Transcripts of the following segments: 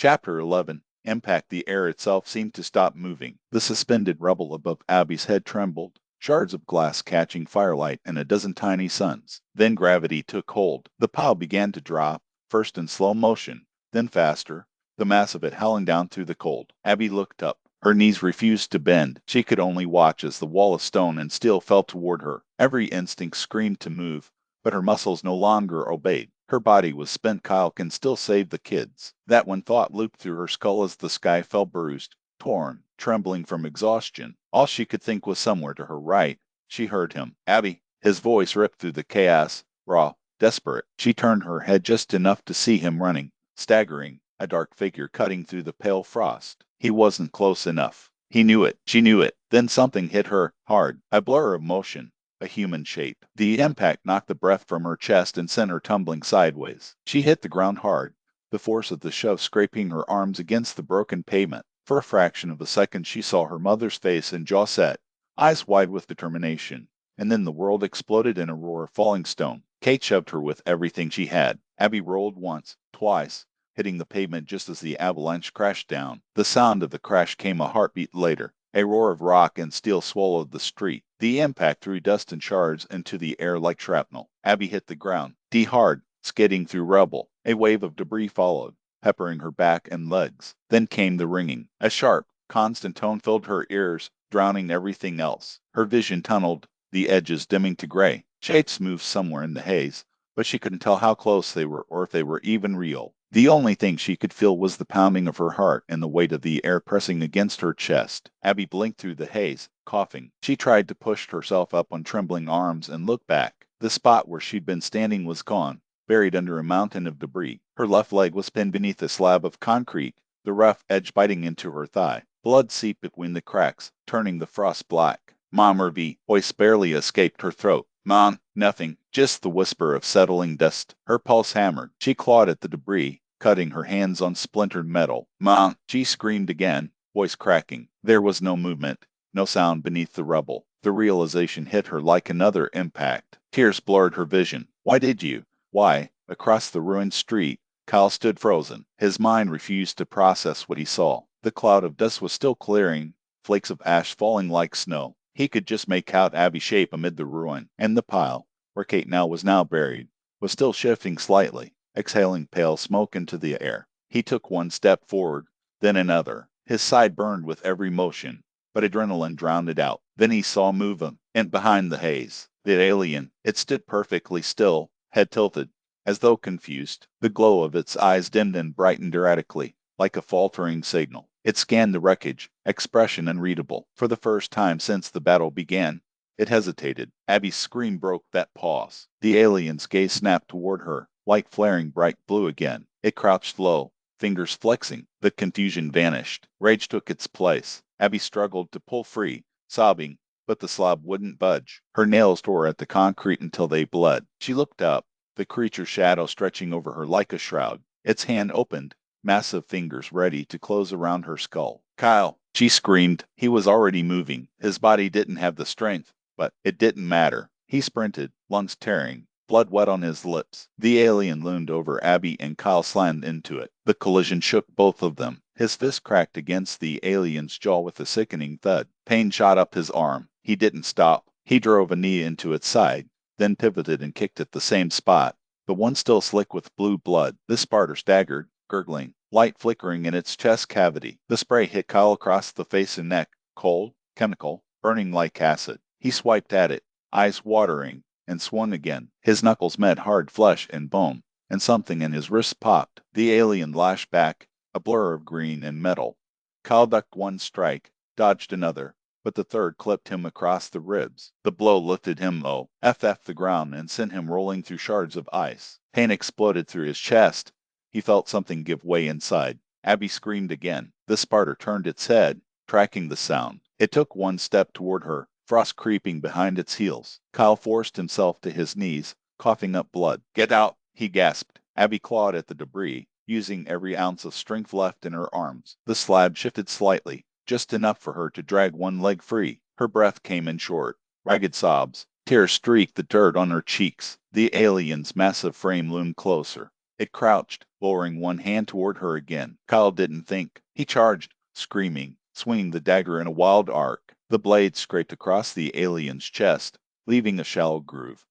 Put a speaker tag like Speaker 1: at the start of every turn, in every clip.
Speaker 1: Chapter 11. Impact. The air itself seemed to stop moving. The suspended rubble above Abby's head trembled, shards of glass catching firelight and a dozen tiny suns. Then gravity took hold. The pile began to drop, first in slow motion, then faster, the mass of it howling down through the cold. Abby looked up. Her knees refused to bend. She could only watch as the wall of stone and steel fell toward her. Every instinct screamed to move, but her muscles no longer obeyed. Her body was spent. Kyle can still save the kids. That one thought looped through her skull as the sky fell bruised, torn, trembling from exhaustion. All she could think was somewhere to her right. She heard him. Abby! His voice ripped through the chaos, raw, desperate. She turned her head just enough to see him running, staggering, a dark figure cutting through the pale frost. He wasn't close enough. He knew it. She knew it. Then something hit her, hard, a blur of motion. A human shape. The impact knocked the breath from her chest and sent her tumbling sideways. She hit the ground hard, the force of the shove scraping her arms against the broken pavement. For a fraction of a second she saw her mother's face and jaw set, eyes wide with determination. And then the world exploded in a roar of falling stone. Kate shoved her with everything she had. Abby rolled once, twice, hitting the pavement just as the avalanche crashed down. The sound of the crash came a heartbeat later. A roar of rock and steel swallowed the street. The impact threw dust and shards into the air like shrapnel. Abby hit the ground, hard, skidding through rubble. A wave of debris followed, peppering her back and legs. Then came the ringing. A sharp, constant tone filled her ears, drowning everything else. Her vision tunneled, the edges dimming to gray. Shapes moved somewhere in the haze, but she couldn't tell how close they were or if they were even real. The only thing she could feel was the pounding of her heart and the weight of the air pressing against her chest. Abby blinked through the haze, coughing. She tried to push herself up on trembling arms and look back. The spot where she'd been standing was gone, buried under a mountain of debris. Her left leg was pinned beneath a slab of concrete, the rough edge biting into her thigh. Blood seeped between the cracks, turning the frost black. Mom, or V, voice barely escaped her throat. Mom, nothing, just the whisper of settling dust. Her pulse hammered. She clawed at the debris, cutting her hands on splintered metal. Mom, she screamed again, voice cracking. There was no movement, no sound beneath the rubble. The realization hit her like another impact. Tears blurred her vision. Why did you? Why? Across the ruined street, Kyle stood frozen. His mind refused to process what he saw. The cloud of dust was still clearing, flakes of ash falling like snow. He could just make out Abby's shape amid the ruin, and the pile, where Kate was now buried, was still shifting slightly, exhaling pale smoke into the air. He took one step forward, then another. His side burned with every motion, but adrenaline drowned it out. Then he saw movement, and behind the haze, the alien. It stood perfectly still, head tilted, as though confused. The glow of its eyes dimmed and brightened erratically, like a faltering signal. It scanned the wreckage, expression unreadable. For the first time since the battle began, it hesitated. Abby's scream broke that pause. The alien's gaze snapped toward her, light flaring bright blue again. It crouched low, fingers flexing. The confusion vanished. Rage took its place. Abby struggled to pull free, sobbing, but the slob wouldn't budge. Her nails tore at the concrete until they bled. She looked up, the creature's shadow stretching over her like a shroud. Its hand opened, massive fingers ready to close around her skull. Kyle! She screamed. He was already moving. His body didn't have the strength, but it didn't matter. He sprinted, lungs tearing, blood wet on his lips. The alien loomed over Abby and Kyle slammed into it. The collision shook both of them. His fist cracked against the alien's jaw with a sickening thud. Pain shot up his arm. He didn't stop. He drove a knee into its side, then pivoted and kicked at the same spot, the one still slick with blue blood. The Spartor staggered, gurgling, light flickering in its chest cavity. The spray hit Kyle across the face and neck, cold, chemical, burning like acid. He swiped at it, eyes watering, and swung again. His knuckles met hard flesh and bone, and something in his wrist popped. The alien lashed back, a blur of green and metal. Kyle ducked one strike, dodged another, but the third clipped him across the ribs. The blow lifted him low, FF the ground, and sent him rolling through shards of ice. Pain exploded through his chest. He felt something give way inside. Abby screamed again. The Spartor turned its head, tracking the sound. It took one step toward her, frost creeping behind its heels. Kyle forced himself to his knees, coughing up blood. Get out, he gasped. Abby clawed at the debris, using every ounce of strength left in her arms. The slab shifted slightly, just enough for her to drag one leg free. Her breath came in short, ragged sobs. Tears streaked the dirt on her cheeks. The alien's massive frame loomed closer. It crouched, lowering one hand toward her again. Kyle didn't think. He charged, screaming, swinging the dagger in a wild arc. The blade scraped across the alien's chest, leaving a shallow groove.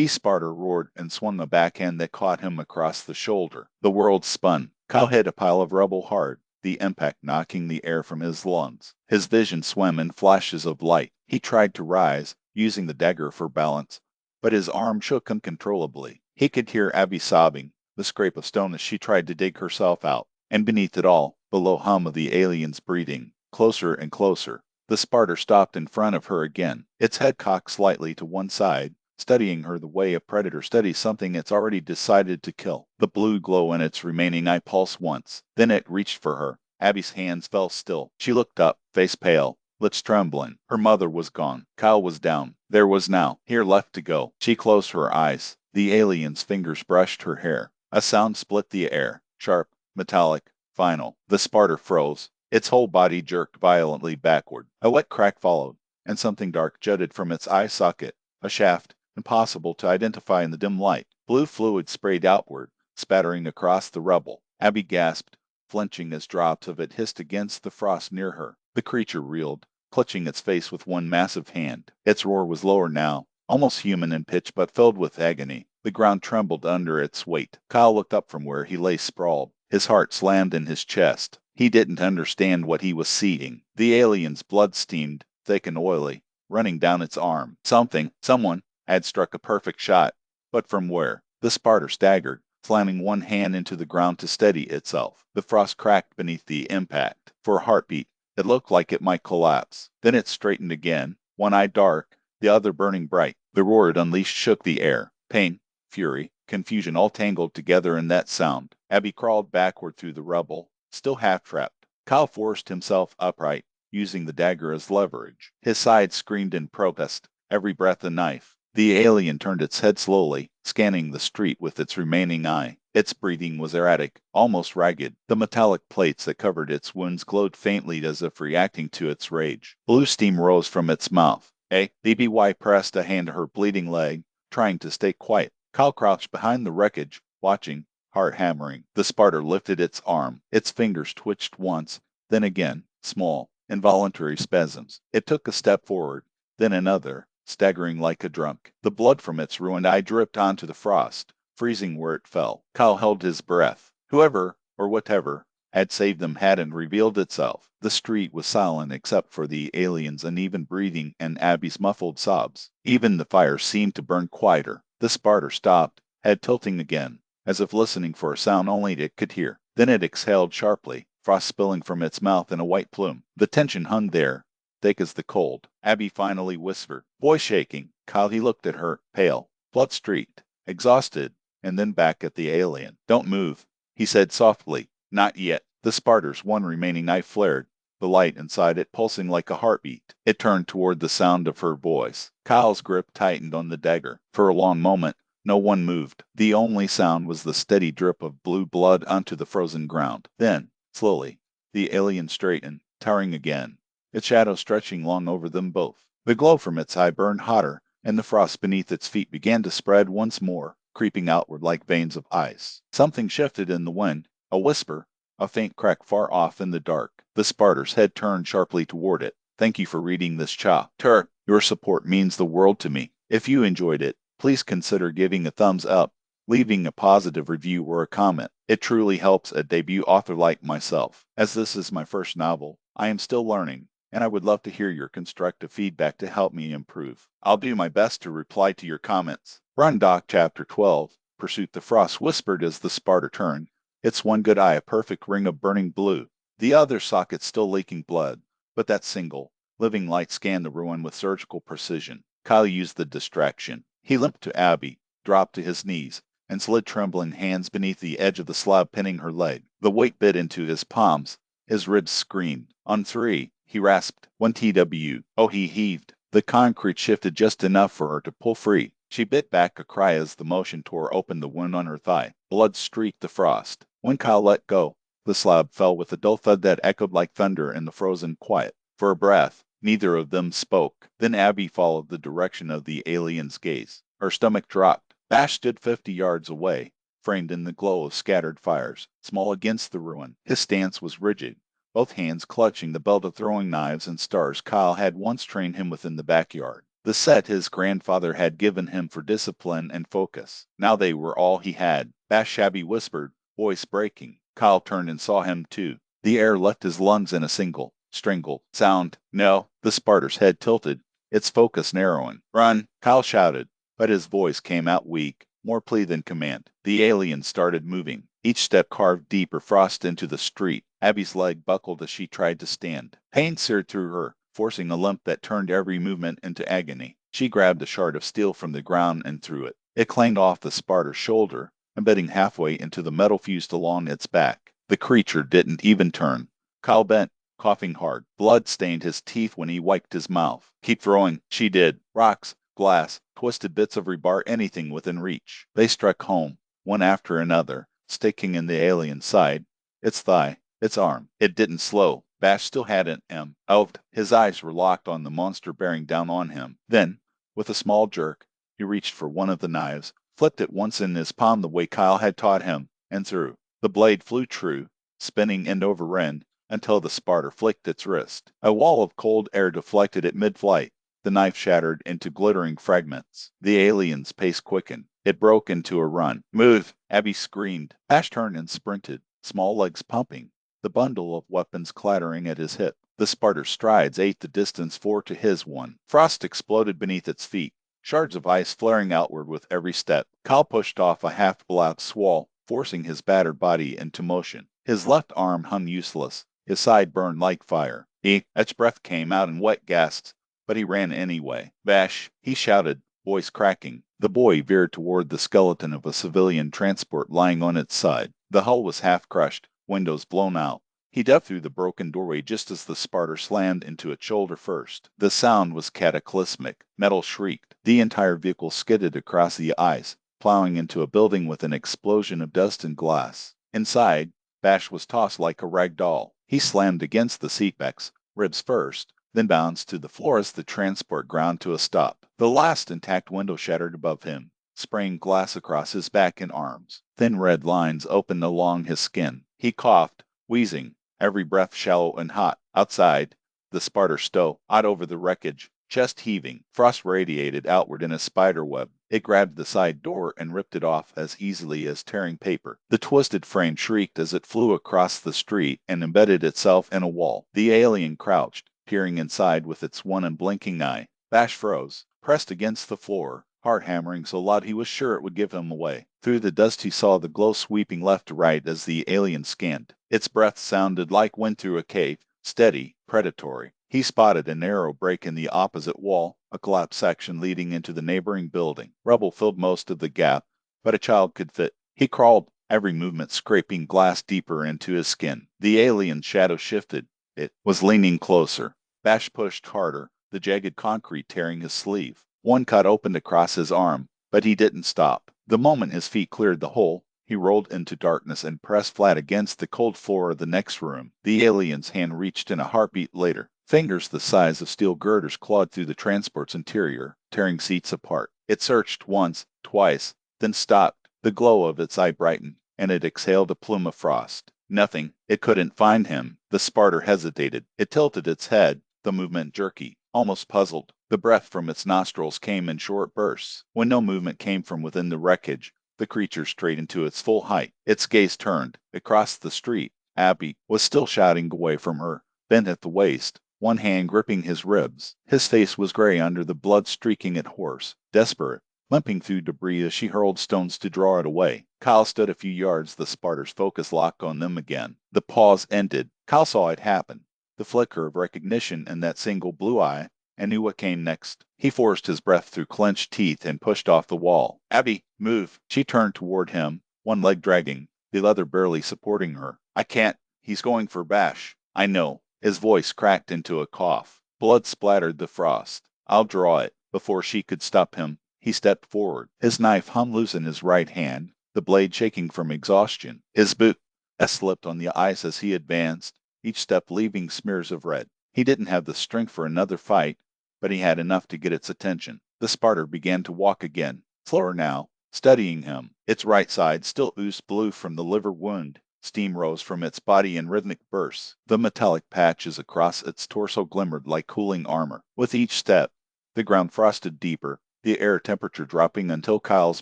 Speaker 1: Spartor roared and swung a backhand that caught him across the shoulder. The world spun. Kyle hit a pile of rubble hard, the impact knocking the air from his lungs. His vision swam in flashes of light. He tried to rise, using the dagger for balance, but his arm shook uncontrollably. He could hear Abby sobbing, the scrape of stone as she tried to dig herself out, and beneath it all, the low hum of the alien's breathing, closer and closer. The Spartor stopped in front of her again, its head cocked slightly to one side, studying her the way a predator studies something it's already decided to kill. The blue glow in its remaining eye pulsed once, then it reached for her. Abby's hands fell still. She looked up, face pale, lips trembling. Her mother was gone. Kyle was down. There was now, here left to go. She closed her eyes. The alien's fingers brushed her hair. A sound split the air, sharp, metallic, final. The Spartor froze. Its whole body jerked violently backward. A wet crack followed, and something dark jutted from its eye socket, a shaft, impossible to identify in the dim light. Blue fluid sprayed outward, spattering across the rubble. Abby gasped, flinching as drops of it hissed against the frost near her. The creature reeled, clutching its face with one massive hand. Its roar was lower now, almost human in pitch but filled with agony. The ground trembled under its weight. Kyle looked up from where he lay sprawled. His heart slammed in his chest. He didn't understand what he was seeing. The alien's blood steamed, thick and oily, running down its arm. Someone, had struck a perfect shot. But from where? The Spartor staggered, slamming one hand into the ground to steady itself. The frost cracked beneath the impact. For a heartbeat, it looked like it might collapse. Then it straightened again, one eye dark, the other burning bright. The roar it unleashed shook the air. Pain, fury, confusion all tangled together in that sound. Abby crawled backward through the rubble, still half-trapped. Kyle forced himself upright, using the dagger as leverage. His side screamed in protest, every breath a knife. The alien turned its head slowly, scanning the street with its remaining eye. Its breathing was erratic, almost ragged. The metallic plates that covered its wounds glowed faintly as if reacting to its rage. Blue steam rose from its mouth. BBY pressed a hand to her bleeding leg, trying to stay quiet. Kyle crouched behind the wreckage, watching, heart hammering. The Spartor lifted its arm. Its fingers twitched once, then again, small, involuntary spasms. It took a step forward, then another, staggering like a drunk. The blood from its ruined eye dripped onto the frost, freezing where it fell. Kyle held his breath. Whoever, or whatever, had saved them hadn't revealed itself. The street was silent except for the alien's uneven breathing and Abby's muffled sobs. Even the fire seemed to burn quieter. The Spartor stopped, head tilting again, as if listening for a sound only it could hear. Then it exhaled sharply, frost spilling from its mouth in a white plume. The tension hung there, thick as the cold. Abby finally whispered, voice shaking. Kyle, he looked at her, pale, blood-streaked, exhausted, and then back at the alien. Don't move, he said softly. Not yet. The Spartor's one remaining eye flared, the light inside it pulsing like a heartbeat. It turned toward the sound of her voice. Kyle's grip tightened on the dagger. For a long moment, no one moved. The only sound was the steady drip of blue blood onto the frozen ground. Then, slowly, the alien straightened, towering again, its shadow stretching long over them both. The glow from its eye burned hotter, and the frost beneath its feet began to spread once more, creeping outward like veins of ice. Something shifted in the wind, a whisper, a faint crack far off in the dark. The Spartor's head turned sharply toward it. Thank you for reading this chapter. Your support means the world to me. If you enjoyed it, please consider giving a thumbs up, leaving a positive review or a comment. It truly helps a debut author like myself. As this is my first novel, I am still learning, and I would love to hear your constructive feedback to help me improve. I'll do my best to reply to your comments. Run Doc Chapter 12, Pursuit the Frost whispered as the Spartor turned, its one good eye a perfect ring of burning blue, the other socket still leaking blood, but that single, living light scanned the ruin with surgical precision. Kyle used the distraction. He limped to Abby, dropped to his knees, and slid trembling hands beneath the edge of the slab pinning her leg. The weight bit into his palms. His ribs screamed. On three, he rasped, 1 TW. Oh, he heaved. The concrete shifted just enough for her to pull free. She bit back a cry as the motion tore open the wound on her thigh. Blood streaked the frost. When Kyle let go, the slab fell with a dull thud that echoed like thunder in the frozen quiet. For a breath, neither of them spoke. Then Abby followed the direction of the alien's gaze. Her stomach dropped. Bash stood 50 yards away, framed in the glow of scattered fires, small against the ruin. His stance was rigid, both hands clutching the belt of throwing knives and stars Kyle had once trained him within the backyard. The set his grandfather had given him for discipline and focus. Now they were all he had. Bash Shabby whispered, voice breaking. Kyle turned and saw him too. The air left his lungs in a single, strangled sound. No, the Spartor's head tilted, its focus narrowing. Run, Kyle shouted, but his voice came out weak, more plea than command. The alien started moving. Each step carved deeper frost into the street. Abby's leg buckled as she tried to stand. Pain seared through her, forcing a limp that turned every movement into agony. She grabbed a shard of steel from the ground and threw it. It clanged off the Spartor's shoulder, embedding halfway into the metal fused along its back. The creature didn't even turn. Kyle bent, coughing hard. Blood stained his teeth when he wiped his mouth. Keep throwing. She did. Rocks, glass, twisted bits of rebar, anything within reach. They struck home, one after another, sticking in the alien's side, its thigh, its arm. It didn't slow. Bash still hadn't elved. His eyes were locked on the monster bearing down on him. Then, with a small jerk, he reached for one of the knives, flipped it once in his palm the way Kyle had taught him, and threw. The blade flew true, spinning end over end, until the Spartor flicked its wrist. A wall of cold air deflected it mid-flight. The knife shattered into glittering fragments. The alien's pace quickened. It broke into a run. Move! Abby screamed. Bash turned and sprinted, small legs pumping, the bundle of weapons clattering at his hip. The Spartor's strides ate the distance 4 to his 1. Frost exploded beneath its feet, shards of ice flaring outward with every step. Kyle pushed off a half-block swall, forcing his battered body into motion. His left arm hung useless. His side burned like fire. Its breath came out in wet gasps, but he ran anyway. Bash, he shouted, voice cracking. The boy veered toward the skeleton of a civilian transport lying on its side. The hull was half crushed, windows blown out. He ducked through the broken doorway just as the Spartor slammed into its shoulder first. The sound was cataclysmic. Metal shrieked. The entire vehicle skidded across the ice, plowing into a building with an explosion of dust and glass. Inside, Bash was tossed like a rag doll. He slammed against the seatbacks, ribs first, then bounced to the floor as the transport ground to a stop. The last intact window shattered above him, spraying glass across his back and arms. Thin red lines opened along his skin. He coughed, wheezing, every breath shallow and hot. Outside, the Spartor stove out over the wreckage, chest heaving. Frost radiated outward in a spider web. It grabbed the side door and ripped it off as easily as tearing paper. The twisted frame shrieked as it flew across the street and embedded itself in a wall. The alien crouched, peering inside with its one unblinking eye. Bash froze, pressed against the floor, heart hammering so loud he was sure it would give him away. Through the dust he saw the glow sweeping left to right as the alien scanned. Its breath sounded like wind through a cave, steady, predatory. He spotted a narrow break in the opposite wall, a collapsed section leading into the neighboring building. Rubble filled most of the gap, but a child could fit. He crawled, every movement scraping glass deeper into his skin. The alien's shadow shifted. It was leaning closer. Bash pushed harder, the jagged concrete tearing his sleeve. One cut opened across his arm, but he didn't stop. The moment his feet cleared the hole, he rolled into darkness and pressed flat against the cold floor of the next room. The alien's hand reached in a heartbeat later. Fingers the size of steel girders clawed through the transport's interior, tearing seats apart. It searched once, twice, then stopped. The glow of its eye brightened, and it exhaled a plume of frost. Nothing. It couldn't find him. The Spartor hesitated. It tilted its head, the movement jerky, almost puzzled. The breath from its nostrils came in short bursts. When no movement came from within the wreckage, the creature straightened to its full height. Its gaze turned. Across the street, Abby was still shouting away from her, bent at the waist, one hand gripping his ribs. His face was gray under the blood streaking it hoarse, desperate, limping through debris as she hurled stones to draw it away. Kyle stood a few yards, the Spartor's focus locked on them again. The pause ended. Kyle saw it happen. The flicker of recognition in that single blue eye, and knew what came next. He forced his breath through clenched teeth and pushed off the wall. Abby, move. She turned toward him, one leg dragging, the other barely supporting her. I can't. He's going for Bash. I know. His voice cracked into a cough. Blood splattered the frost. I'll draw it. Before she could stop him, he stepped forward. His knife hung loose in his right hand, the blade shaking from exhaustion. His boot slipped on the ice as he advanced, each step leaving smears of red. He didn't have the strength for another fight, but he had enough to get its attention. The Spartor began to walk again, slower now, studying him. Its right side still oozed blue from the liver wound. Steam rose from its body in rhythmic bursts. The metallic patches across its torso glimmered like cooling armor. With each step, the ground frosted deeper, the air temperature dropping until Kyle's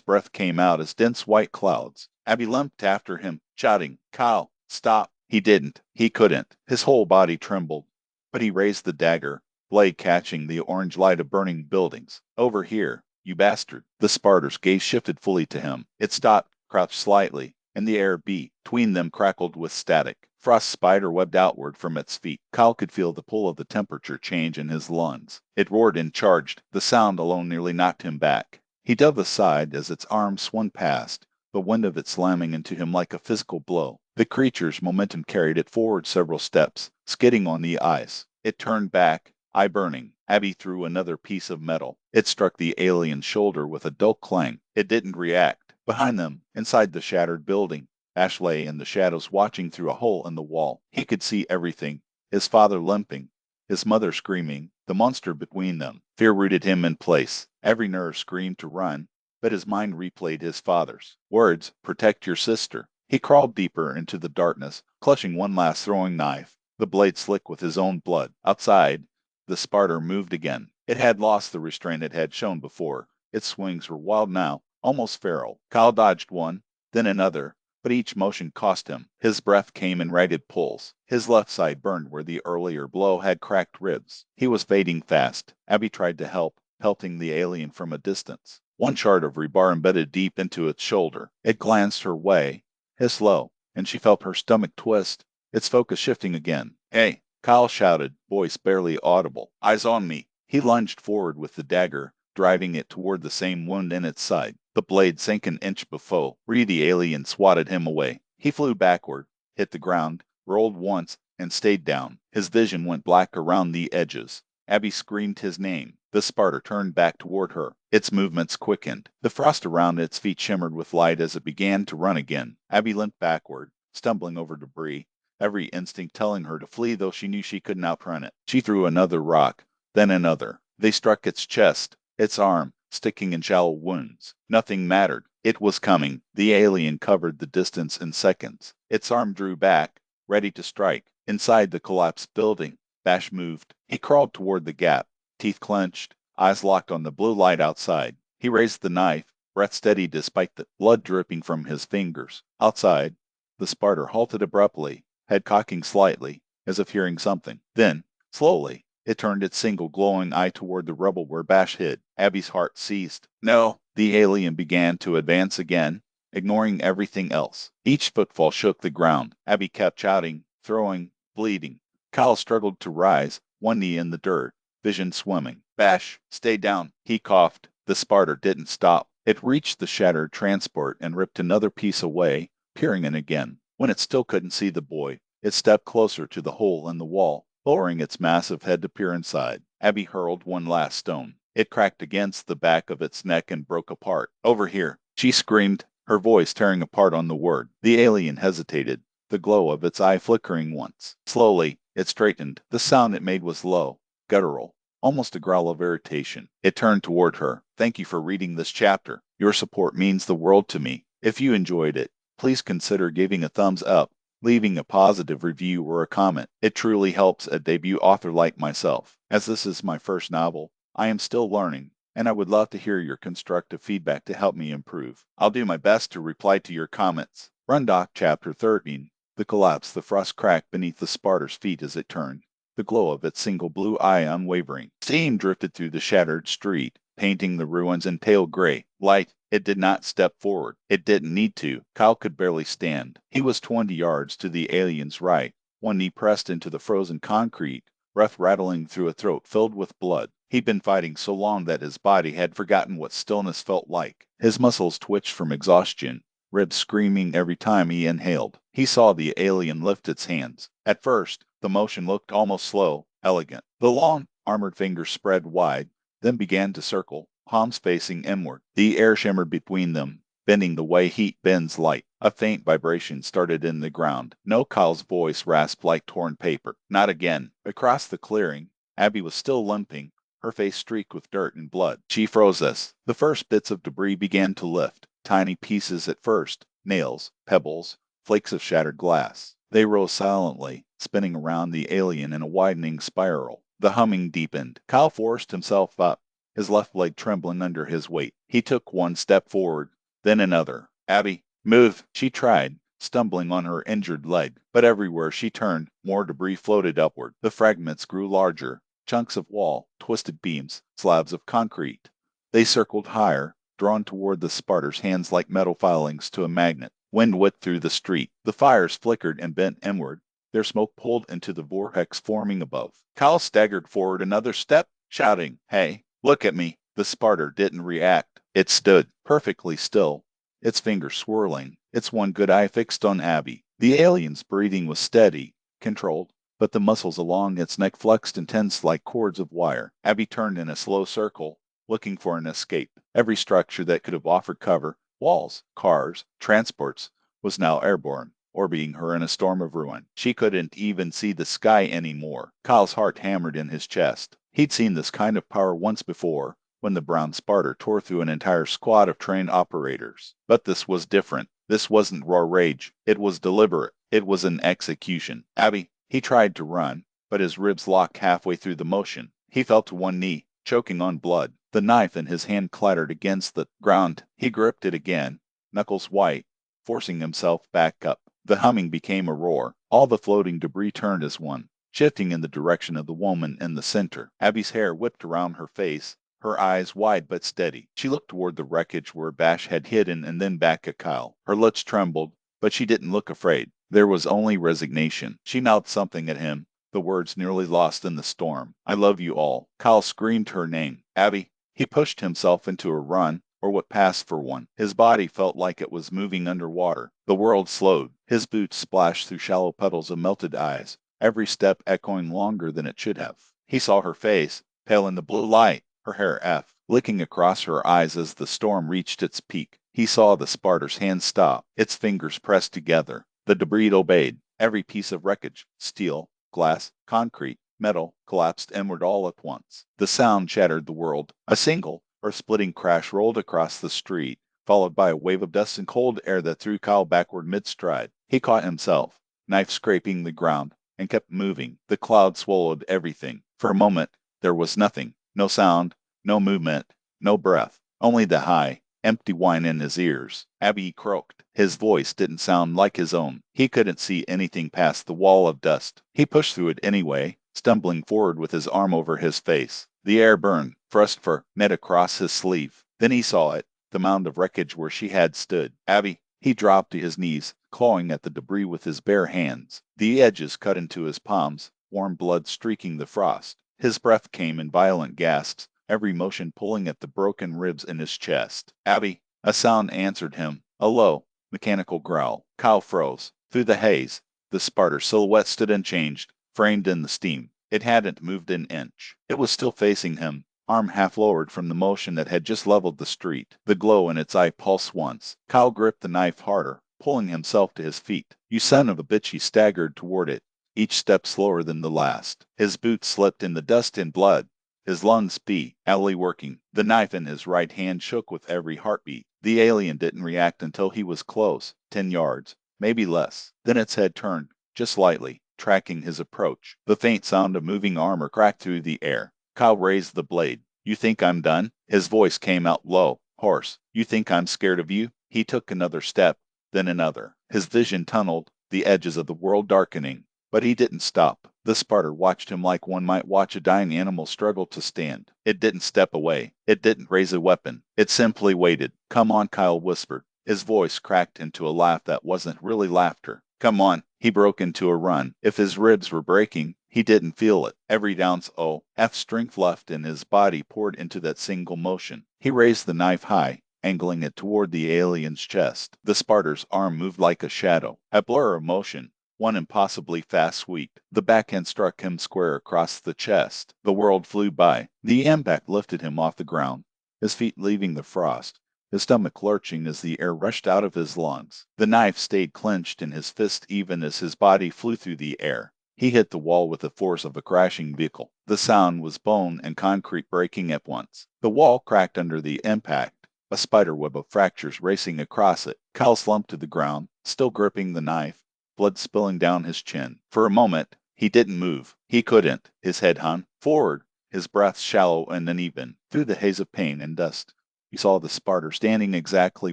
Speaker 1: breath came out as dense white clouds. Abby limped after him, shouting, "Kyle, stop!" He didn't. He couldn't. His whole body trembled. But he raised the dagger, blade catching the orange light of burning buildings. "Over here, you bastard!" The Spartor's gaze shifted fully to him. It stopped, crouched slightly, and the air beat. Between them crackled with static. Frost spider webbed outward from its feet. Kyle could feel the pull of the temperature change in his lungs. It roared and charged. The sound alone nearly knocked him back. He dove aside as its arms swung past, the wind of it slamming into him like a physical blow. The creature's momentum carried it forward several steps, skidding on the ice. It turned back, eye burning. Abby threw another piece of metal. It struck the alien's shoulder with a dull clang. It didn't react. Behind them, inside the shattered building, Ash lay in the shadows watching through a hole in the wall. He could see everything. His father limping, his mother screaming, the monster between them. Fear rooted him in place. Every nerve screamed to run, but his mind replayed his father's words, "Protect your sister." He crawled deeper into the darkness, clutching one last throwing knife, the blade slick with his own blood. Outside, the Spartor moved again. It had lost the restraint it had shown before. Its swings were wild now, almost feral. Kyle dodged one, then another, but each motion cost him. His breath came in ragged pulls. His left side burned where the earlier blow had cracked ribs. He was fading fast. Abby tried to help, pelting the alien from a distance. One shard of rebar embedded deep into its shoulder. It glanced her way, hissed low, and she felt her stomach twist, its focus shifting again. "Hey!" Kyle shouted, voice barely audible. "Eyes on me!" He lunged forward with the dagger, driving it toward the same wound in its side. The blade sank an inch before the alien swatted him away. He flew backward, hit the ground, rolled once, and stayed down. His vision went black around the edges. Abby screamed his name. The Spartor turned back toward her. Its movements quickened. The frost around its feet shimmered with light as it began to run again. Abby limped backward, stumbling over debris, every instinct telling her to flee, though she knew she couldn't outrun it. She threw another rock, then another. They struck its chest, its arm, sticking in shallow wounds. Nothing mattered. It was coming. The alien covered the distance in seconds. Its arm drew back, ready to strike. Inside the collapsed building, Bash moved. He crawled toward the gap, teeth clenched, eyes locked on the blue light outside. He raised the knife, breath steady despite the blood dripping from his fingers. Outside, the Spartor halted abruptly, head cocking slightly, as if hearing something. Then, slowly, it turned its single glowing eye toward the rubble where Bash hid. Abby's heart seized. No! The alien began to advance again, ignoring everything else. Each footfall shook the ground. Abby kept shouting, throwing, bleeding. Kyle struggled to rise, one knee in the dirt, vision swimming. "Bash, stay down." He coughed. The Spartor didn't stop. It reached the shattered transport and ripped another piece away, peering in again. When it still couldn't see the boy, it stepped closer to the hole in the wall, lowering its massive head to peer inside. Abby hurled one last stone. It cracked against the back of its neck and broke apart. "Over here!" She screamed, her voice tearing apart on the word. The alien hesitated, the glow of its eye flickering once. Slowly, it straightened. The sound it made was low, guttural, almost a growl of irritation. It turned toward her. "Thank you for reading this chapter. Your support means the world to me. If you enjoyed it, please consider giving a thumbs up, leaving a positive review or a comment. It truly helps a debut author like myself. As this is my first novel, I am still learning, and I would love to hear your constructive feedback to help me improve. I'll do my best to reply to your comments. Rundock Chapter 13. The collapse. The frost cracked beneath the Spartor's feet as it turned, the glow of its single blue eye unwavering. Steam drifted through the shattered street, painting the ruins in pale gray. Light. It did not step forward. It didn't need to. Kyle could barely stand. He was 20 yards to the alien's right, one knee pressed into the frozen concrete, breath rattling through a throat filled with blood. He'd been fighting so long that his body had forgotten what stillness felt like. His muscles twitched from exhaustion, ribs screaming every time he inhaled. He saw the alien lift its hands. At first, the motion looked almost slow, elegant. The long, armored fingers spread wide, then began to circle, palms facing inward. The air shimmered between them, bending the way heat bends light. A faint vibration started in the ground. No, Kyle's voice rasped like torn paper. Not again. Across the clearing, Abby was still limping, her face streaked with dirt and blood. She froze us. The first bits of debris began to lift. tiny pieces at first, nails, pebbles, flakes of shattered glass. They rose silently, spinning around the alien in a widening spiral. The humming deepened. Kyle forced himself up, his left leg trembling under his weight. He took one step forward, then another. Abby, move! She tried, stumbling on her injured leg, but everywhere she turned, more debris floated upward. The fragments grew larger, chunks of wall, twisted beams, slabs of concrete. They circled higher, drawn toward the Spartor's hands like metal filings to a magnet. Wind whipped through the street. The fires flickered and bent inward. Their smoke pulled into the vortex forming above. Kyle staggered forward another step, shouting, "Hey, look at me!" The Spartor didn't react. It stood, perfectly still, its fingers swirling, its one good eye fixed on Abby. The alien's breathing was steady, controlled, but the muscles along its neck flexed and tensed like cords of wire. Abby turned in a slow circle, looking for an escape. Every structure that could have offered cover, walls, cars, transports, was now airborne, orbiting her in a storm of ruin. She couldn't even see the sky anymore. Kyle's heart hammered in his chest. He'd seen this kind of power once before, when the brown Spartor tore through an entire squad of trained operators. But this was different. This wasn't raw rage. It was deliberate. It was an execution. Abby, he tried to run, but his ribs locked halfway through the motion. He fell to one knee, choking on blood. The knife in his hand clattered against the ground. He gripped it again, knuckles white, forcing himself back up. The humming became a roar. All the floating debris turned as one, shifting in the direction of the woman in the center. Abby's hair whipped around her face, her eyes wide but steady. She looked toward the wreckage where Bash had hidden and then back at Kyle. Her lips trembled, but she didn't look afraid. There was only resignation. She mouthed something at him, the words nearly lost in the storm. "I love you all." Kyle screamed her name. "Abby." He pushed himself into a run, or what passed for one. His body felt like it was moving underwater. The world slowed. His boots splashed through shallow puddles of melted ice, every step echoing longer than it should have. He saw her face, pale in the blue light, her hair licking across her eyes as the storm reached its peak. He saw the Spartor's hand stop, its fingers pressed together. The debris obeyed. Every piece of wreckage, steel, glass, concrete, metal, collapsed inward all at once. The sound shattered the world. A single, earth-splitting crash rolled across the street, followed by a wave of dust and cold air that threw Kyle backward mid-stride. He caught himself, knife scraping the ground, and kept moving. The cloud swallowed everything. For a moment, there was nothing. No sound, no movement, no breath. Only the high, empty whine in his ears. Abby croaked. His voice didn't sound like his own. He couldn't see anything past the wall of dust. He pushed through it anyway, stumbling forward with his arm over his face. The air burned, thrust for met across his sleeve. Then he saw it, the mound of wreckage where she had stood. Abby. He dropped to his knees, clawing at the debris with his bare hands. The edges cut into his palms, warm blood streaking the frost. His breath came in violent gasps, every motion pulling at the broken ribs in his chest. "Abby." A sound answered him, a low, mechanical growl. Kyle froze. Through the haze, the Spartor silhouette stood unchanged, framed in the steam. It hadn't moved an inch. It was still facing him, arm half lowered from the motion that had just leveled the street. The glow in its eye pulsed once. Kyle gripped the knife harder, pulling himself to his feet. "You son of a bitch," he staggered toward it, each step slower than the last. His boots slipped in the dust and blood. His lungs beat, alley working. The knife in his right hand shook with every heartbeat. The alien didn't react until he was close, 10 yards, maybe less. Then its head turned, just slightly, tracking his approach. The faint sound of moving armor cracked through the air. Kyle raised the blade. "You think I'm done?" His voice came out low, hoarse. "You think I'm scared of you?" He took another step, then another. His vision tunneled, the edges of the world darkening. But he didn't stop. The Spartor watched him like one might watch a dying animal struggle to stand. It didn't step away. It didn't raise a weapon. It simply waited. "Come on," Kyle whispered. His voice cracked into a laugh that wasn't really laughter. "Come on." He broke into a run. If his ribs were breaking, he didn't feel it. Every ounce half strength left in his body poured into that single motion. He raised the knife high, angling it toward the alien's chest. The Spartor's arm moved like a shadow, a blur of motion, one impossibly fast sweep. The backhand struck him square across the chest. The world flew by. The impact lifted him off the ground, his feet leaving the frost, his stomach lurching as the air rushed out of his lungs. The knife stayed clenched in his fist even as his body flew through the air. He hit the wall with the force of a crashing vehicle. The sound was bone and concrete breaking at once. The wall cracked under the impact, a spiderweb of fractures racing across it. Kyle slumped to the ground, still gripping the knife, blood spilling down his chin. For a moment, he didn't move. He couldn't. His head hung forward, his breath shallow and uneven. Through the haze of pain and dust, he saw the Spartor standing exactly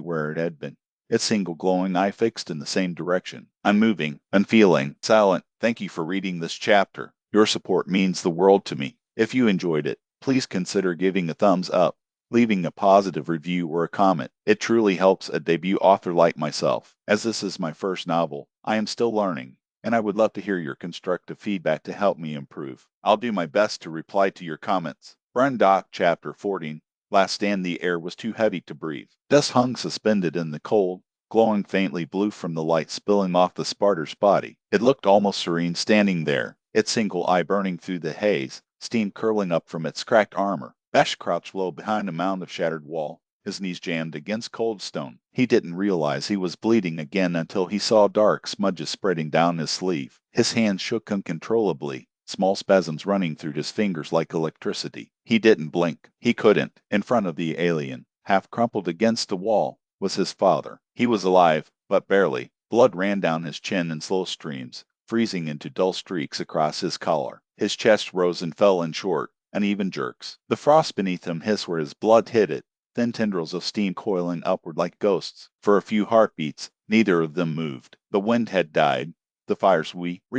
Speaker 1: where it had been, its single glowing eye fixed in the same direction. Unmoving, unfeeling, silent. Thank you for reading this chapter. Your support means the world to me. If you enjoyed it, please consider giving a thumbs up, leaving a positive review or a comment. It truly helps a debut author like myself. As this is my first novel, I am still learning, and I would love to hear your constructive feedback to help me improve. I'll do my best to reply to your comments. Brundock Chapter 14. Last stand. The air was too heavy to breathe. Dust hung suspended in the cold, glowing faintly blue from the light spilling off the Spartor's body. It looked almost serene standing there, its single eye burning through the haze, steam curling up from its cracked armor. Bash crouched low behind a mound of shattered wall, his knees jammed against cold stone. He didn't realize he was bleeding again until he saw dark smudges spreading down his sleeve. His hands shook uncontrollably, small spasms running through his fingers like electricity. He didn't blink. He couldn't. In front of the alien, half crumpled against the wall, was his father. He was alive, but barely. Blood ran down his chin in slow streams, freezing into dull streaks across his collar. His chest rose and fell in short, uneven jerks. The frost beneath him hissed where his blood hit it, thin tendrils of steam coiling upward like ghosts. For a few heartbeats, neither of them moved. The wind had died, the fires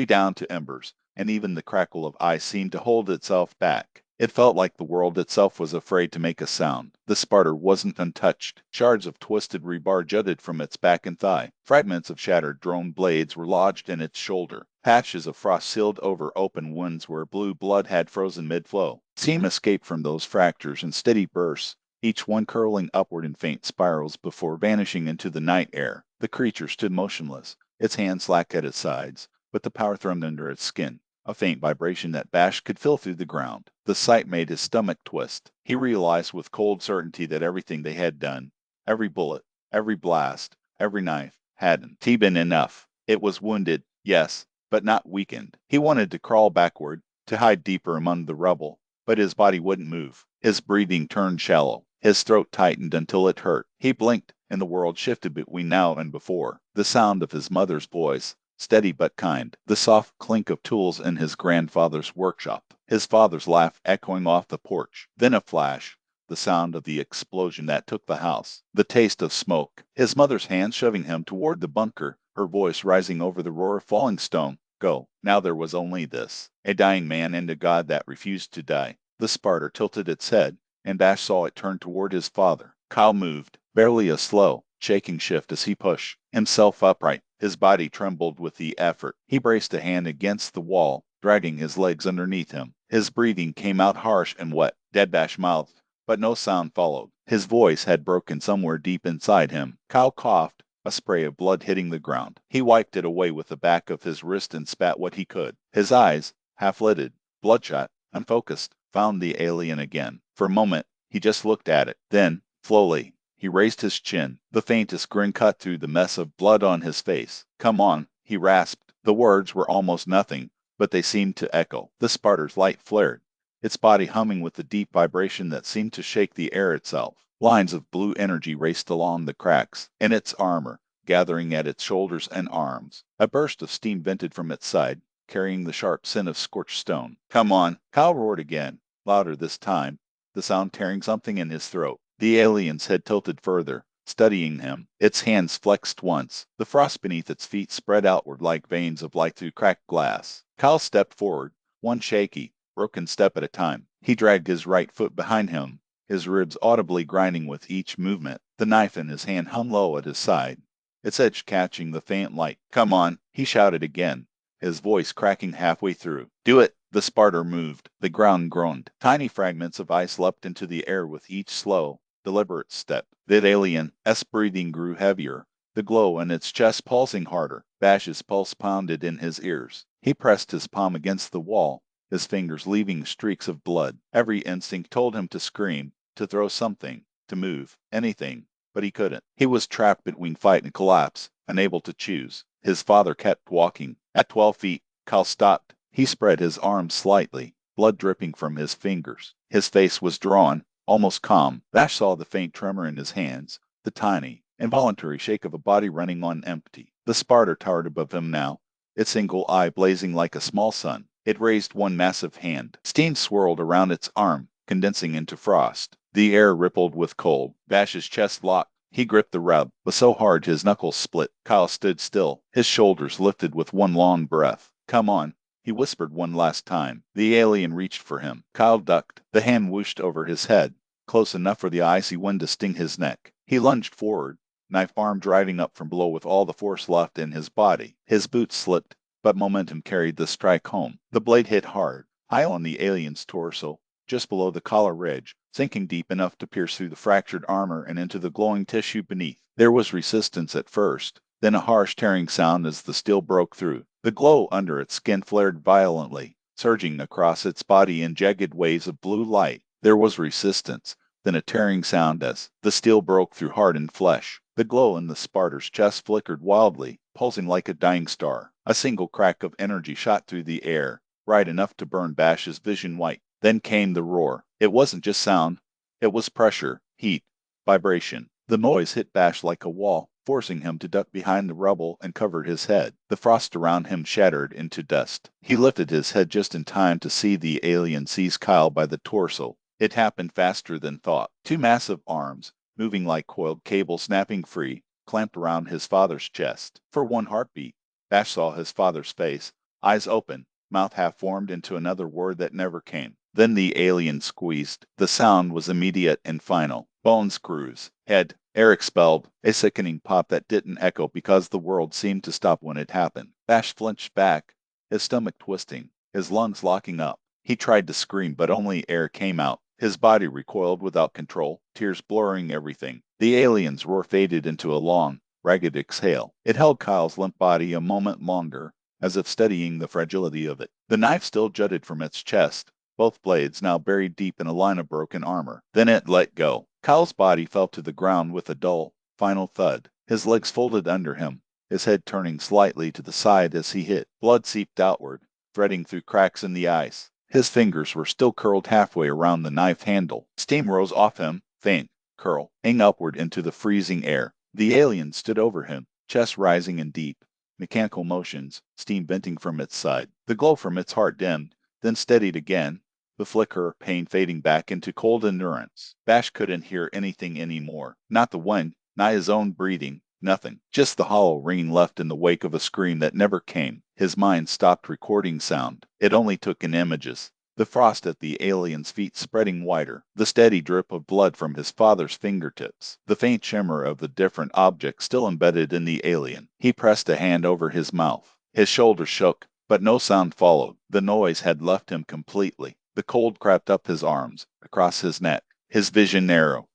Speaker 1: down to embers, and even the crackle of ice seemed to hold itself back. It felt like the world itself was afraid to make a sound. The Spartor wasn't untouched. Shards of twisted rebar jutted from its back and thigh. Fragments of shattered drone blades were lodged in its shoulder. Patches of frost sealed over open wounds where blue blood had frozen mid-flow. Steam escaped from those fractures in steady bursts, each one curling upward in faint spirals before vanishing into the night air. The creature stood motionless, its hands slack at its sides, but the power thrummed under its skin, a faint vibration that Bash could feel through the ground. The sight made his stomach twist. He realized with cold certainty that everything they had done, every bullet, every blast, every knife, hadn't been enough. It was wounded, yes, but not weakened. He wanted to crawl backward, to hide deeper among the rubble, but his body wouldn't move. His breathing turned shallow. His throat tightened until it hurt. He blinked, and the world shifted between now and before. The sound of his mother's voice, steady but kind, the soft clink of tools in his grandfather's workshop, his father's laugh echoing off the porch. Then a flash, the sound of the explosion that took the house, the taste of smoke, his mother's hand shoving him toward the bunker, her voice rising over the roar of falling stone. Go. Now there was only this, a dying man and a god that refused to die. The Spartor tilted its head, and Bash saw it turn toward his father. Kyle moved, barely a slow, shaking shift as he pushed himself upright. His body trembled with the effort. He braced a hand against the wall, dragging his legs underneath him. His breathing came out harsh and wet. Dead Bash mouthed, but no sound followed. His voice had broken somewhere deep inside him. Kyle coughed, a spray of blood hitting the ground. He wiped it away with the back of his wrist and spat what he could. His eyes, half-lidded, bloodshot, unfocused, found the alien again. For a moment, he just looked at it. Then, slowly, he raised his chin. The faintest grin cut through the mess of blood on his face. Come on, he rasped. The words were almost nothing, but they seemed to echo. The Spartor's light flared, its body humming with the deep vibration that seemed to shake the air itself. Lines of blue energy raced along the cracks in its armor, gathering at its shoulders and arms. A burst of steam vented from its side, carrying the sharp scent of scorched stone. Come on! Kyle roared again, louder this time, the sound tearing something in his throat. The alien's head tilted further, studying him. Its hands flexed once. The frost beneath its feet spread outward like veins of light through cracked glass. Kyle stepped forward, one shaky, broken step at a time. He dragged his right foot behind him, his ribs audibly grinding with each movement. The knife in his hand hung low at his side, its edge catching the faint light. Come on, he shouted again, his voice cracking halfway through. Do it! The Spartor moved. The ground groaned. Tiny fragments of ice leapt into the air with each slow, deliberate step. The alien's breathing grew heavier, the glow in its chest pulsing harder. Bash's pulse pounded in his ears. He pressed his palm against the wall, his fingers leaving streaks of blood. Every instinct told him to scream, to throw something, to move, anything, but he couldn't. He was trapped between fight and collapse, unable to choose. His father kept walking. At 12 feet, Kyle stopped. He spread his arms slightly, blood dripping from his fingers. His face was drawn, almost calm. Bash saw the faint tremor in his hands, the tiny, involuntary shake of a body running on empty. The Spartor towered above him now, its single eye blazing like a small sun. It raised one massive hand. Steam swirled around its arm, condensing into frost. The air rippled with cold. Bash's chest locked. He gripped the rub, but so hard his knuckles split. Kyle stood still, his shoulders lifted with one long breath. "Come on," he whispered one last time. The alien reached for him. Kyle ducked. The hand whooshed over his head, close enough for the icy wind to sting his neck. He lunged forward, knife arm driving up from below with all the force left in his body. His boots slipped, but momentum carried the strike home. The blade hit hard, high on the alien's torso, just below the collar ridge, sinking deep enough to pierce through the fractured armor and into the glowing tissue beneath. There was resistance at first, then a harsh tearing sound as the steel broke through. The glow under its skin flared violently, surging across its body in jagged waves of blue light. There was resistance, then a tearing sound as the steel broke through hardened flesh. The glow in the Spartor's chest flickered wildly, pulsing like a dying star. A single crack of energy shot through the air, bright enough to burn Bash's vision white. Then came the roar. It wasn't just sound. It was pressure, heat, vibration. The noise hit Bash like a wall, forcing him to duck behind the rubble and cover his head. The frost around him shattered into dust. He lifted his head just in time to see the alien seize Kyle by the torso. It happened faster than thought. Two massive arms, moving like coiled cable snapping free, clamped around his father's chest. For one heartbeat, Bash saw his father's face, eyes open, mouth half formed into another word that never came. Then the alien squeezed. The sound was immediate and final. Bone screws. Head. Air expelled. A sickening pop that didn't echo because the world seemed to stop when it happened. Bash flinched back, his stomach twisting, his lungs locking up. He tried to scream, but only air came out. His body recoiled without control, tears blurring everything. The alien's roar faded into a long, ragged exhale. It held Kyle's limp body a moment longer, as if studying the fragility of it. The knife still jutted from its chest, both blades now buried deep in a line of broken armor. Then it let go. Kyle's body fell to the ground with a dull, final thud. His legs folded under him, his head turning slightly to the side as he hit. Blood seeped outward, threading through cracks in the ice. His fingers were still curled halfway around the knife handle. Steam rose off him, faint, curl, hang upward into the freezing air. The alien stood over him, chest rising and deep. Mechanical motions, steam venting from its side. The glow from its heart dimmed, then steadied again, the flicker of pain fading back into cold endurance. Bash couldn't hear anything anymore. Not the wind, not his own breathing, nothing. Just the hollow ring left in the wake of a scream that never came. His mind stopped recording sound. It only took in images. The frost at the alien's feet spreading wider, the steady drip of blood from his father's fingertips, the faint shimmer of the different objects still embedded in the alien. He pressed a hand over his mouth. His shoulders shook, but no sound followed. The noise had left him completely. The cold crept up his arms, across his neck. His vision narrowed.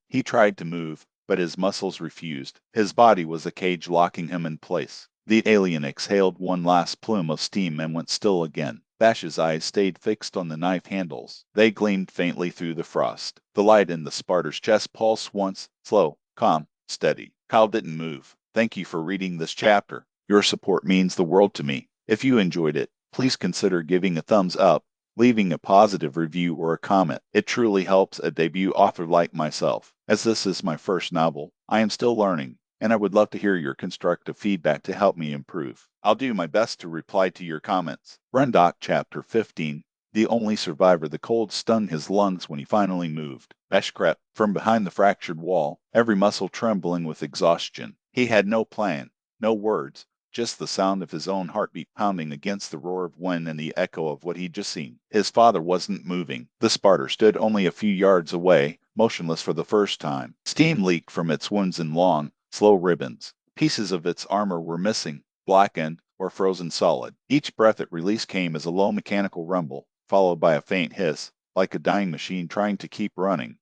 Speaker 1: He tried to move, but his muscles refused. His body was a cage locking him in place. The alien exhaled one last plume of steam and went still again. Bash's eyes stayed fixed on the knife handles. They gleamed faintly through the frost. The light in the Spartor's chest pulsed once, slow, calm, steady. Kyle didn't move. Thank you for reading this chapter. Your support means the world to me. If you enjoyed it, please consider giving a thumbs up, leaving a positive review or a comment. It truly helps a debut author like myself. As this is my first novel, I am still learning, and I would love to hear your constructive feedback to help me improve. I'll do my best to reply to your comments. Brendok Chapter 15. The only survivor. The cold stung his lungs when he finally moved. Bash crept from behind the fractured wall, every muscle trembling with exhaustion. He had no plan, no words, just the sound of his own heartbeat pounding against the roar of wind and the echo of what he'd just seen. His father wasn't moving. The Spartor stood only a few yards away, motionless for the first time. Steam leaked from its wounds in long, slow ribbons. Pieces of its armor were missing, blackened, or frozen solid. Each breath it released came as a low mechanical rumble, followed by a faint hiss, like a dying machine trying to keep running.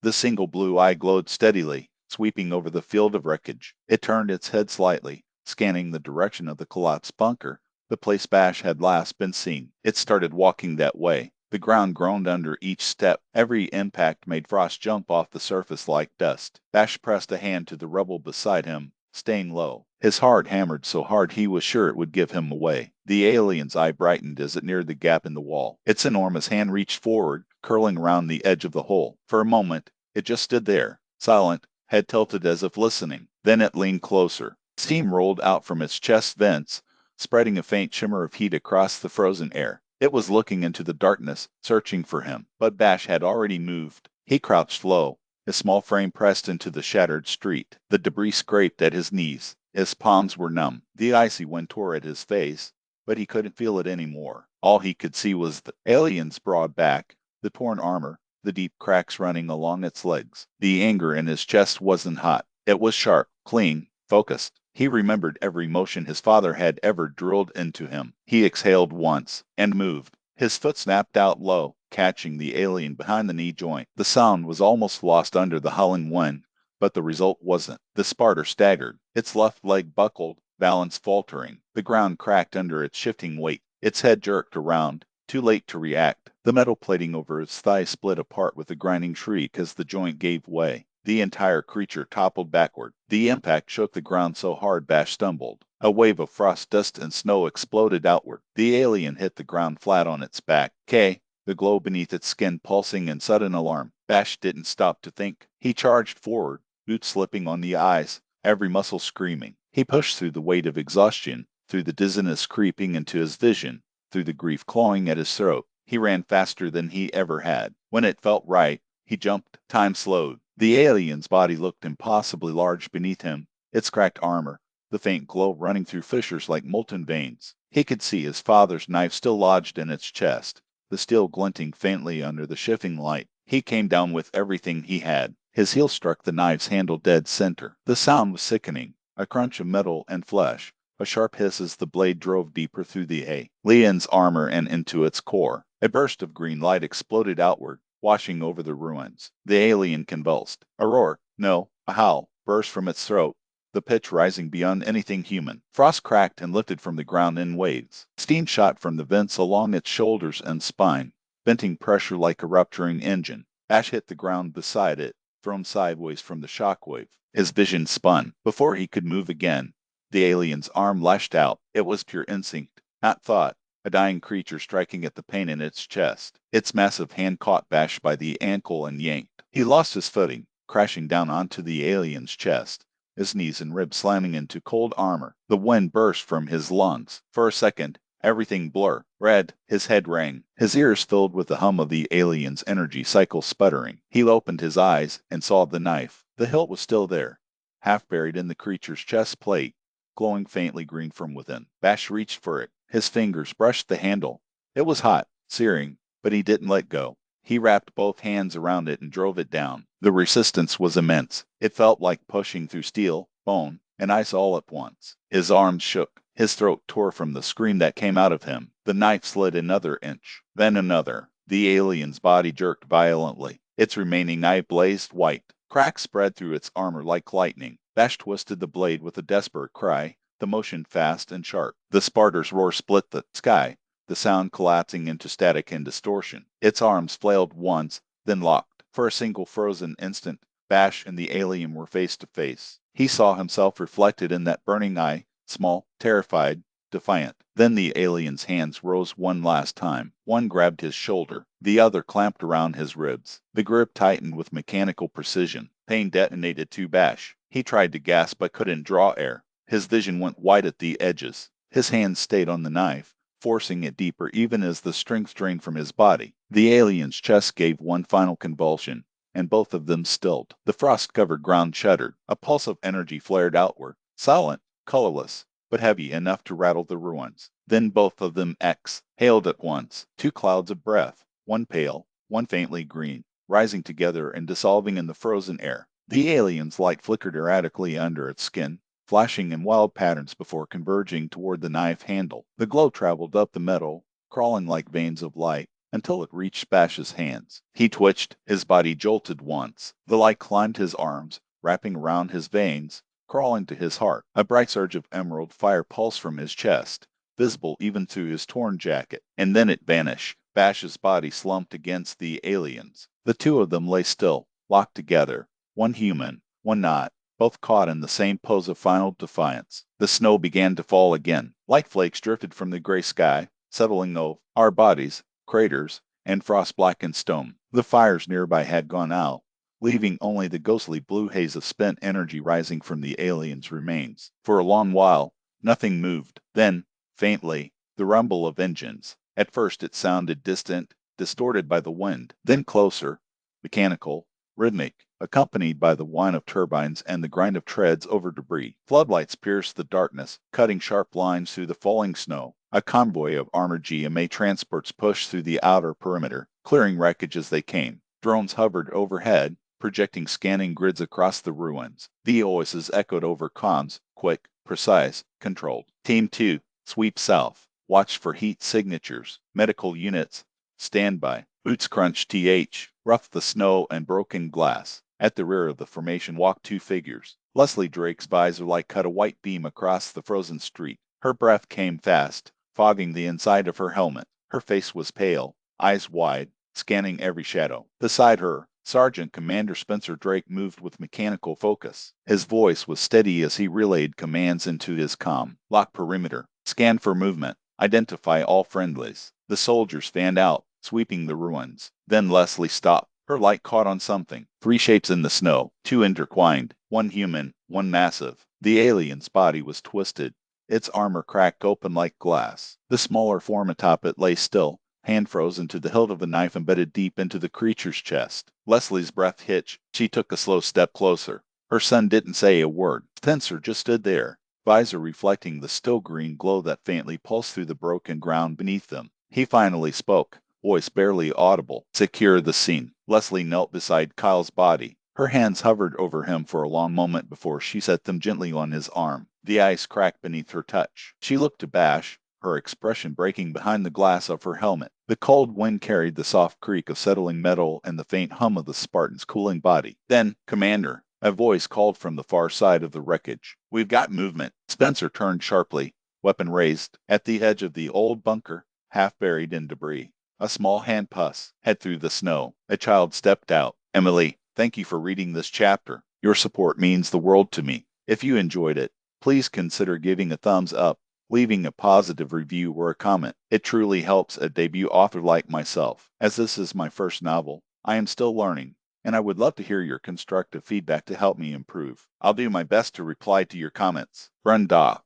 Speaker 1: The single blue eye glowed steadily, sweeping over the field of wreckage. It turned its head slightly, scanning the direction of the collapsed bunker, the place Bash had last been seen. It started walking that way. The ground groaned under each step. Every impact made frost jump off the surface like dust. Bash pressed a hand to the rubble beside him, staying low. His heart hammered so hard he was sure it would give him away. The alien's eye brightened as it neared the gap in the wall. Its enormous hand reached forward, curling around the edge of the hole. For a moment, it just stood there, silent, head tilted as if listening. Then it leaned closer. Steam rolled out from its chest vents, spreading a faint shimmer of heat across the frozen air. It was looking into the darkness, searching for him. But Bash had already moved. He crouched low, his small frame pressed into the shattered street. The debris scraped at his knees. His palms were numb. The icy wind tore at his face, but he couldn't feel it anymore. All he could see was the alien's broad back, the torn armor, the deep cracks running along its legs. The anger in his chest wasn't hot. It was sharp, clean, focused. He remembered every motion his father had ever drilled into him. He exhaled once, and moved. His foot snapped out low, catching the alien behind the knee joint. The sound was almost lost under the howling wind, but the result wasn't. The Spartor staggered. Its left leg buckled, balance faltering. The ground cracked under its shifting weight. Its head jerked around, too late to react. The metal plating over its thigh split apart with a grinding shriek as the joint gave way. The entire creature toppled backward. The impact shook the ground so hard Bash stumbled. A wave of frost, dust, and snow exploded outward. The alien hit the ground flat on its back. The glow beneath its skin pulsing in sudden alarm. Bash didn't stop to think. He charged forward, boots slipping on the ice, every muscle screaming. He pushed through the weight of exhaustion, through the dizziness creeping into his vision, through the grief clawing at his throat. He ran faster than he ever had. When it felt right, he jumped. Time slowed. The alien's body looked impossibly large beneath him, its cracked armor, the faint glow running through fissures like molten veins. He could see his father's knife still lodged in its chest, the steel glinting faintly under the shifting light. He came down with everything he had. His heel struck the knife's handle dead center. The sound was sickening, a crunch of metal and flesh, a sharp hiss as the blade drove deeper through the alien's armor and into its core. A burst of green light exploded outward, washing over the ruins. The alien convulsed. A roar, no, a howl, burst from its throat, the pitch rising beyond anything human. Frost cracked and lifted from the ground in waves. Steam shot from the vents along its shoulders and spine, venting pressure like a rupturing engine. Ash hit the ground beside it, thrown sideways from the shockwave. His vision spun. Before he could move again, the alien's arm lashed out. It was pure instinct, not thought. A dying creature striking at the pain in its chest. Its massive hand caught Bash by the ankle and yanked. He lost his footing, crashing down onto the alien's chest, his knees and ribs slamming into cold armor. The wind burst from his lungs. For a second, everything blurred. Red, his head rang. His ears filled with the hum of the alien's energy cycle sputtering. He opened his eyes and saw the knife. The hilt was still there, half buried in the creature's chest plate, glowing faintly green from within. Bash reached for it. His fingers brushed the handle. It was hot, searing, but he didn't let go. He wrapped both hands around it and drove it down. The resistance was immense. It felt like pushing through steel, bone, and ice all at once. His arms shook. His throat tore from the scream that came out of him. The knife slid another inch, then another. The alien's body jerked violently. Its remaining eye blazed white. Cracks spread through its armor like lightning. Bash twisted the blade with a desperate cry, the motion fast and sharp. The Spartor's roar split the sky, the sound collapsing into static and distortion. Its arms flailed once, then locked. For a single frozen instant, Bash and the alien were face to face. He saw himself reflected in that burning eye, small, terrified, defiant. Then the alien's hands rose one last time. One grabbed his shoulder, the other clamped around his ribs. The grip tightened with mechanical precision. Pain detonated to Bash. He tried to gasp but couldn't draw air. His vision went white at the edges. His hands stayed on the knife, forcing it deeper even as the strength drained from his body. The alien's chest gave one final convulsion, and both of them stilled. The frost-covered ground shuddered. A pulse of energy flared outward, silent, colorless, but heavy enough to rattle the ruins. Then both of them exhaled at once, two clouds of breath, one pale, one faintly green, rising together and dissolving in the frozen air. The alien's light flickered erratically under its skin, flashing in wild patterns before converging toward the knife handle. The glow traveled up the metal, crawling like veins of light, until it reached Bash's hands. He twitched, his body jolted once. The light climbed his arms, wrapping around his veins, crawling to his heart. A bright surge of emerald fire pulsed from his chest, visible even through his torn jacket, and then it vanished. Bash's body slumped against the alien's. The two of them lay still, locked together, one human, one not, both caught in the same pose of final defiance. The snow began to fall again. Light flakes drifted from the gray sky, settling over our bodies, craters, and frost-blackened stone. The fires nearby had gone out, leaving only the ghostly blue haze of spent energy rising from the aliens' remains. For a long while, nothing moved. Then, faintly, the rumble of engines. At first it sounded distant, distorted by the wind, then closer, mechanical, rhythmic, accompanied by the whine of turbines and the grind of treads over debris. Floodlights pierced the darkness, cutting sharp lines through the falling snow. A convoy of armored GMA transports pushed through the outer perimeter, clearing wreckage as they came. Drones hovered overhead, projecting scanning grids across the ruins. The voices echoed over comms, quick, precise, controlled. Team 2, sweep south. Watch for heat signatures. Medical units, standby. Boots crunch TH, rough the snow and broken glass. At the rear of the formation walked two figures. Leslie Drake's visor light cut a white beam across the frozen street. Her breath came fast, fogging the inside of her helmet. Her face was pale, eyes wide, scanning every shadow. Beside her, Sergeant Commander Spencer Drake moved with mechanical focus. His voice was steady as he relayed commands into his comm. Lock perimeter. Scan for movement. Identify all friendlies. The soldiers fanned out, sweeping the ruins. Then Leslie stopped. Her light caught on something. Three shapes in the snow, two intertwined, one human, one massive. The alien's body was twisted, its armor cracked open like glass. The smaller form atop it lay still, hand frozen to the hilt of a knife embedded deep into the creature's chest. Leslie's breath hitched. She took a slow step closer. Her son didn't say a word. Spencer just stood there, visor reflecting the still green glow that faintly pulsed through the broken ground beneath them. He finally spoke, voice barely audible. Secure the scene. Leslie knelt beside Kyle's body. Her hands hovered over him for a long moment before she set them gently on his arm. The ice cracked beneath her touch. She looked to Bash, her expression breaking behind the glass of her helmet. The cold wind carried the soft creak of settling metal and the faint hum of the Spartan's cooling body. Then, Commander, a voice called from the far side of the wreckage. We've got movement. Spencer turned sharply, weapon raised. At the edge of the old bunker, half buried in debris, a small hand pus head through the snow. A child stepped out. Emily, thank you for reading this chapter. Your support means the world to me. If you enjoyed it, please consider giving a thumbs up, leaving a positive review or a comment. It truly helps a debut author like myself. As this is my first novel, I am still learning, and I would love to hear your constructive feedback to help me improve. I'll do my best to reply to your comments. Run Doc.